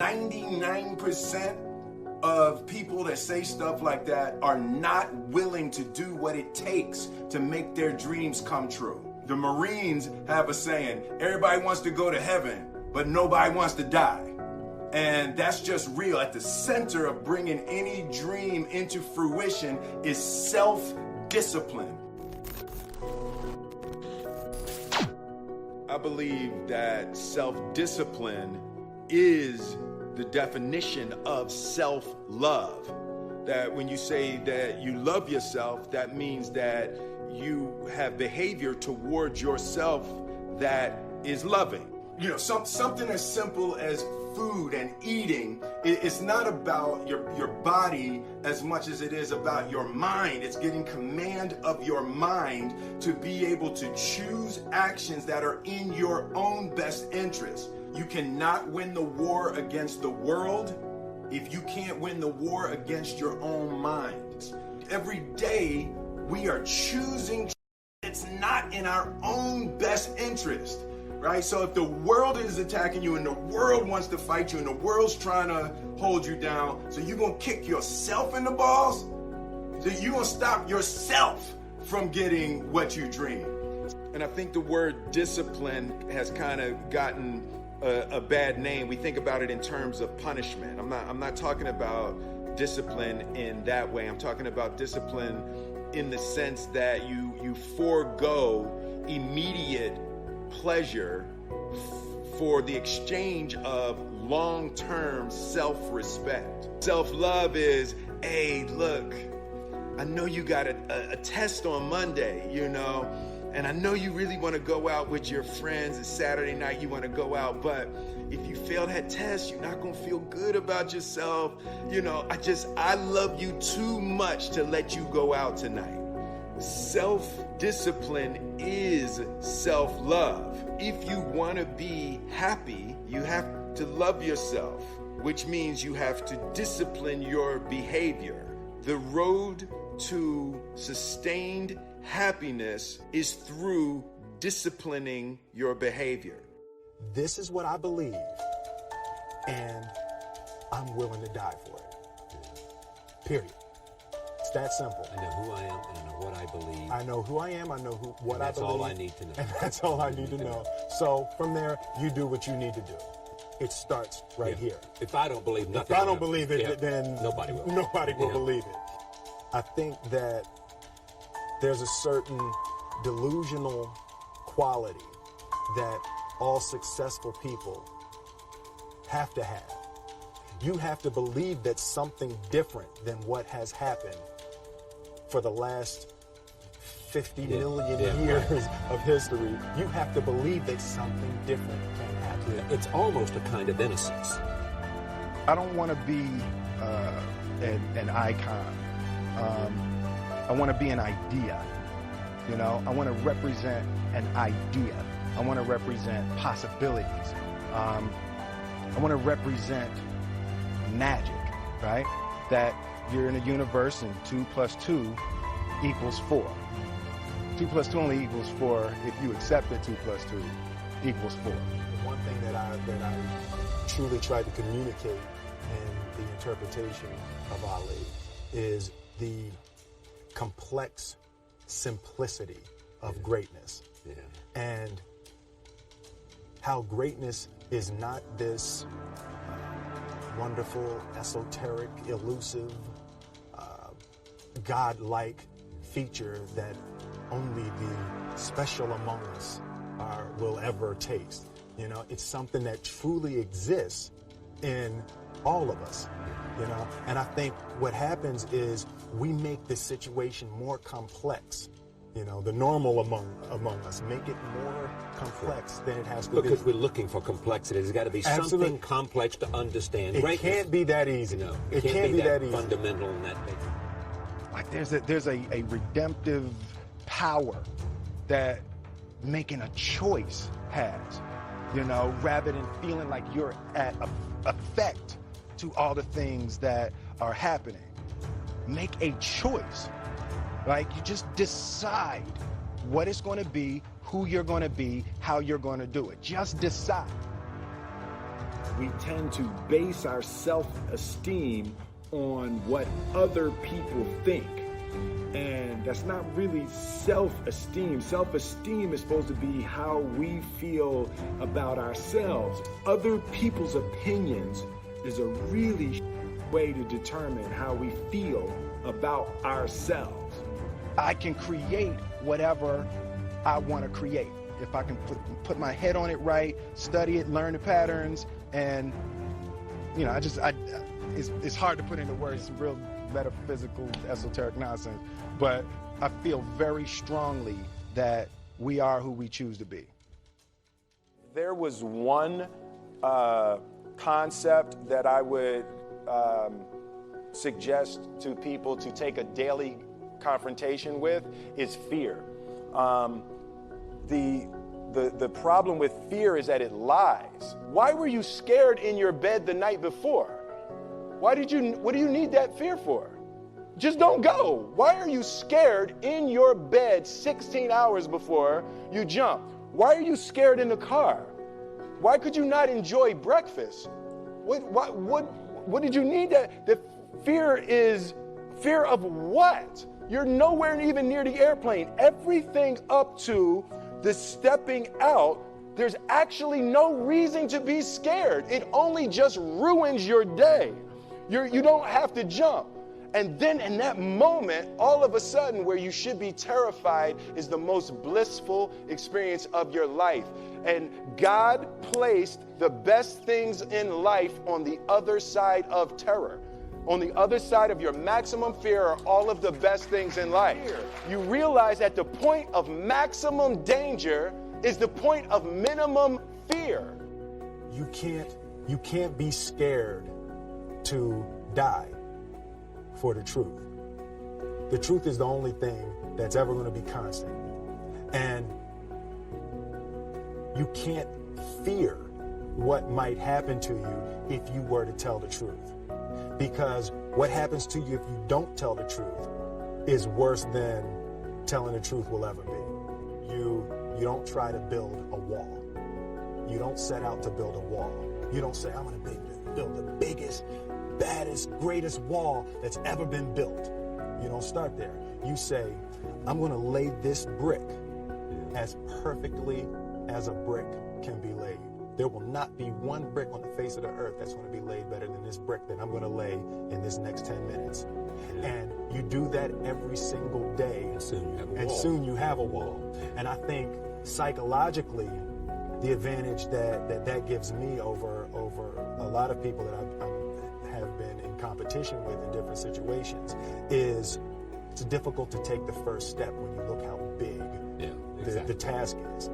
99% of people that say stuff like that are not willing to do what it takes to make their dreams come true. The Marines have a saying, everybody wants to go to heaven, but nobody wants to die. And that's just real. At the center of bringing any dream into fruition is self-discipline. I believe that self-discipline is the definition of self-love. That when you say that you love yourself, that means that you have behavior towards yourself that is loving. You know, something as simple as food and eating, it's not about your body as much as it is about your mind. It's getting command of your mind to be able to choose actions that are in your own best interest. You cannot win the war against the world if you can't win the war against your own mind. Every day we are choosing it's not in our own best interest, right? So if the world is attacking you and the world wants to fight you and the world's trying to hold you down, so you're going to kick yourself in the balls? So you're going to stop yourself from getting what you dream. And I think the word discipline has kind of gotten a bad name. We think about it in terms of punishment. I'm not talking about discipline in that way. I'm talking about discipline in the sense that you forego immediate pleasure for the exchange of long-term self-respect. Self-love is, hey, look, I know you got a test on Monday, you know, and I know you really want to go out with your friends. It's Saturday night, you want to go out, but if you fail that test, you're not going to feel good about yourself. You know, I love you too much to let you go out tonight. Self-discipline is self-love. If you want to be happy, you have to love yourself, which means you have to discipline your behavior. The road to sustained happiness is through disciplining your behavior. This is what I believe, and I'm willing to die for it. Period. It's that simple. I know who I am, and I know what I believe. I know who I am, I know what I believe. That's all I need to know. And that's all I need to know. So from there, you do what you need to do. It starts right here. If I don't believe nothing, if I don't believe it, then nobody will. Nobody will believe it. I think that there's a certain delusional quality that all successful people have to have. You have to believe that something different than what has happened for the last 50 million years of history. You have to believe that something different can happen. It's almost a kind of innocence. I don't want to be an icon. I want to be an idea. You know, I want to represent an idea. I want to represent possibilities. I want to represent magic, right? That you're in a universe and 2 + 2 = 4. 2 + 2 only equals 4 if you accept that 2 + 2 = 4. One thing that I truly tried to communicate in the interpretation of Ali is the complex simplicity of greatness. Yeah. And how greatness is not this wonderful, esoteric, elusive, God-like feature that only the special among us will ever taste. You know, it's something that truly exists in all of us, you know. And I think what happens is we make the situation more complex. You know, the normal among us, make it more complex than it has to be. Because we're looking for complexity. There's got to be something complex to understand. It can't be that easy. No, it can't be that easy. Fundamental in that big. Like there's a redemptive power that making a choice has, you know, rather than feeling like you're at effect to all the things that are happening. Make a choice. Like, you just decide what it's going to be, who you're going to be, how you're going to do it. Just decide. we tend to base our self-esteem on what other people think. And that's not really self-esteem. Self-esteem is supposed to be how we feel about ourselves. Other people's opinions is a really way to determine how we feel about ourselves. I can create whatever I want to create. If I can put my head on it right, study it, learn the patterns, and you know, it's hard to put into words, some real metaphysical, esoteric nonsense, but I feel very strongly that we are who we choose to be. There was one concept that I would suggest to people to take a daily confrontation with is fear. The problem with fear is that it lies. Why were you scared in your bed the night before? What do you need that fear for? Just don't go. Why are you scared in your bed 16 hours before you jump? Why are you scared in the car? Why could you not enjoy breakfast? What did you need that? The fear is fear of what? You're nowhere even near the airplane. Everything up to the stepping out, there's actually no reason to be scared. It only just ruins your day. You don't have to jump. And then in that moment, all of a sudden, where you should be terrified is the most blissful experience of your life. And God placed the best things in life on the other side of terror. On the other side of your maximum fear are all of the best things in life. You realize that the point of maximum danger is the point of minimum fear. You can't be scared to die for the truth. The truth is the only thing that's ever going to be constant. And you can't fear what might happen to you if you were to tell the truth. Because what happens to you if you don't tell the truth is worse than telling the truth will ever be. You don't try to build a wall. You don't set out to build a wall. You don't say, I'm going to build the biggest, baddest, greatest wall that's ever been built. You don't start there. You say, I'm going to lay this brick as perfectly as a brick can be laid. There will not be one brick on the face of the earth that's going to be laid better than this brick that I'm going to lay in this next 10 minutes. And you do that every single day, and soon you have a wall. And I think psychologically, the advantage that gives me over a lot of people that I have been in competition with in different situations is it's difficult to take the first step when you look how big the task is.